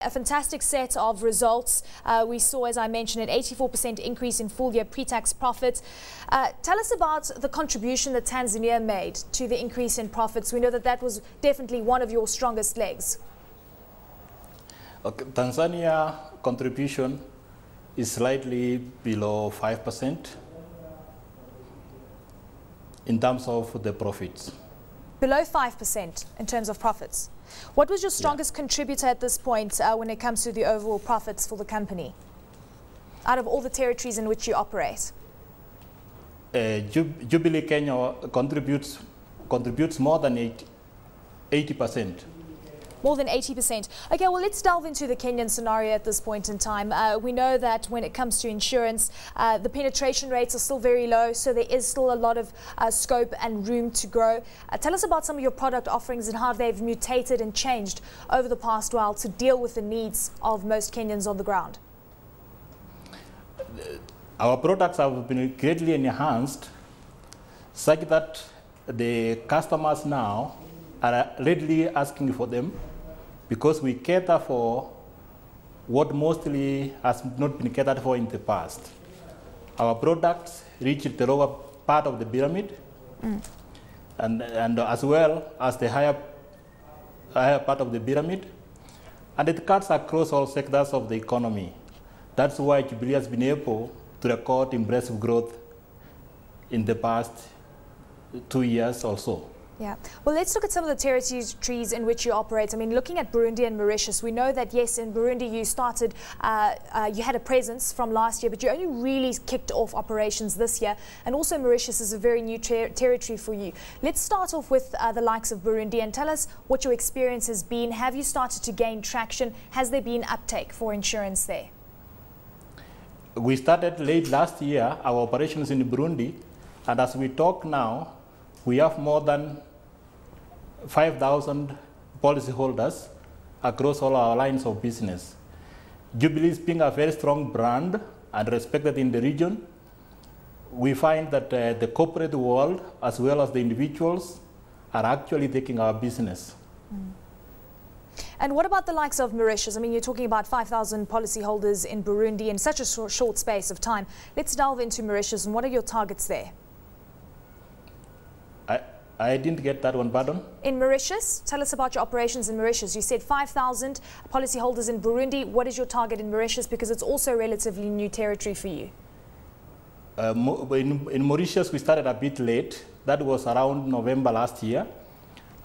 A fantastic set of results. We saw, as I mentioned, an 84% increase in full-year pre-tax profits. Tell us about the contribution that Tanzania made to the increase in profits. We know that that was definitely one of your strongest legs. Okay, Tanzania contribution is slightly below 5% in terms of the profits. Below 5% in terms of profits. What was your strongest contributor at this point when it comes to the overall profits for the company, out of all the territories in which you operate? Jubilee Kenya contributes more than 80%. More than 80%. Okay, well, let's delve into the Kenyan scenario at this point in time. We know that when it comes to insurance, the penetration rates are still very low, so there is still a lot of scope and room to grow. Tell us about some of your product offerings and how they've mutated and changed over the past while to deal with the needs of most Kenyans on the ground. Our products have been greatly enhanced such that the customers now are readily asking for them, because we cater for what mostly has not been catered for in the past. Our products reach the lower part of the pyramid, and as well as the higher part of the pyramid, and it cuts across all sectors of the economy. That's why Jubilee has been able to record impressive growth in the past 2 years or so. Yeah. Well, let's look at some of the territories in which you operate. I mean, looking at Burundi and Mauritius, we know that, yes, in Burundi you started, you had a presence from last year, but you only really kicked off operations this year. And also Mauritius is a very new territory for you. Let's start off with the likes of Burundi and tell us what your experience has been. Have you started to gain traction? Has there been uptake for insurance there? We started late last year, our operations in Burundi, and as we talk now, we have more than 5,000 policyholders across all our lines of business. Jubilee is being a very strong brand and respected in the region. We find that the corporate world, as well as the individuals, are actually taking our business. And what about the likes of Mauritius? I mean, you're talking about 5,000 policyholders in Burundi in such a short space of time. Let's delve into Mauritius, and what are your targets there? I didn't get that one, pardon? In Mauritius, tell us about your operations in Mauritius. You said 5,000 policyholders in Burundi. What is your target in Mauritius? Because it's also relatively new territory for you. In Mauritius, we started a bit late. That was around November last year.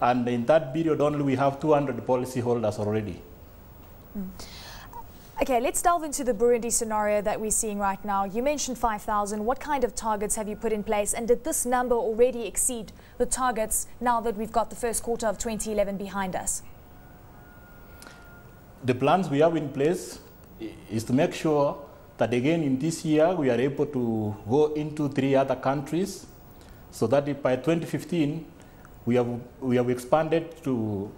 And in that period only, we have 200 policyholders already. Okay, let's delve into the Burundi scenario that we're seeing right now. You mentioned 5,000. What kind of targets have you put in place? And did this number already exceed the targets now that we've got the first quarter of 2011 behind us? The plans we have in place is to make sure that again in this year we are able to go into 3 other countries, so that by 2015 we have expanded to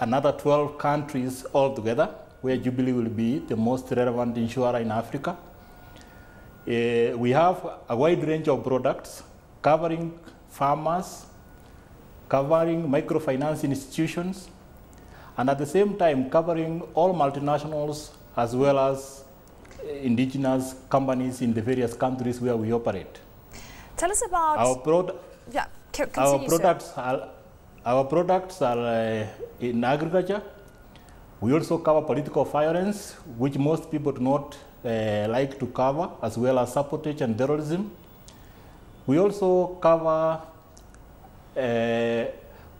another 12 countries altogether, where Jubilee will be the most relevant insurer in Africa. We have a wide range of products covering farmers, covering microfinance institutions, and at the same time covering all multinationals as well as indigenous companies in the various countries where we operate. Tell us about our products are in agriculture. We also cover political violence, which most people do not like to cover, as well as sabotage and terrorism. We also cover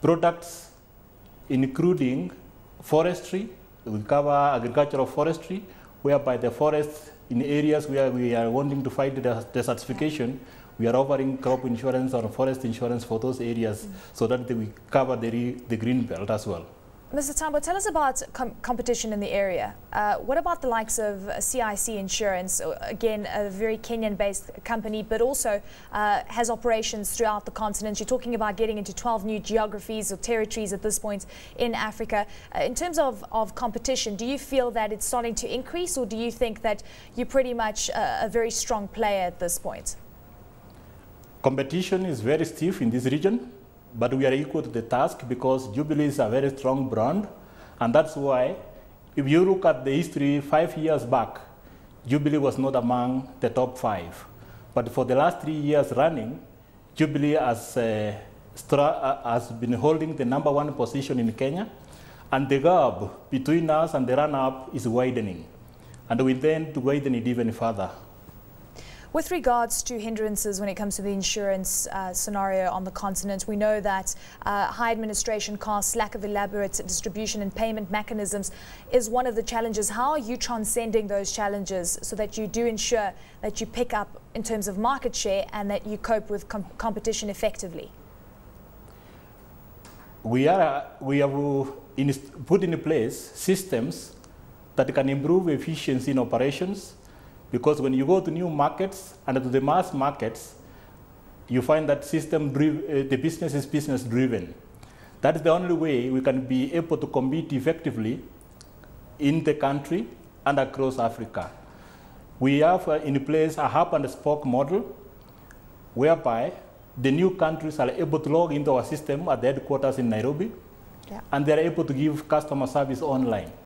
products including forestry. We cover agricultural forestry, whereby the forests in areas where we are wanting to fight desertification, we are offering crop insurance or forest insurance for those areas, so that we cover the green belt as well. Mr. Tumbo, tell us about competition in the area. What about the likes of CIC Insurance, again, a very Kenyan-based company, but also has operations throughout the continent? You're talking about getting into 12 new geographies or territories at this point in Africa. In terms of competition, do you feel that it's starting to increase, or do you think that you're pretty much a very strong player at this point? Competition is very stiff in this region, but we are equal to the task because Jubilee is a very strong brand, and that's why if you look at the history 5 years back, Jubilee was not among the top 5. But for the last 3 years running, Jubilee has been holding the #1 position in Kenya, and the gap between us and the run-up is widening, and we intend to widen it even further. With regards to hindrances when it comes to the insurance scenario on the continent, we know that high administration costs, lack of elaborate distribution and payment mechanisms is one of the challenges. How are you transcending those challenges so that you do ensure that you pick up in terms of market share and that you cope with competition effectively? We have put in place systems that can improve efficiency in operations, because when you go to new markets and to the mass markets, you find that the business is business driven. That is the only way we can be able to compete effectively in the country and across Africa. We have in place a hub and spoke model whereby the new countries are able to log into our system at the headquarters in Nairobi, and they're able to give customer service online.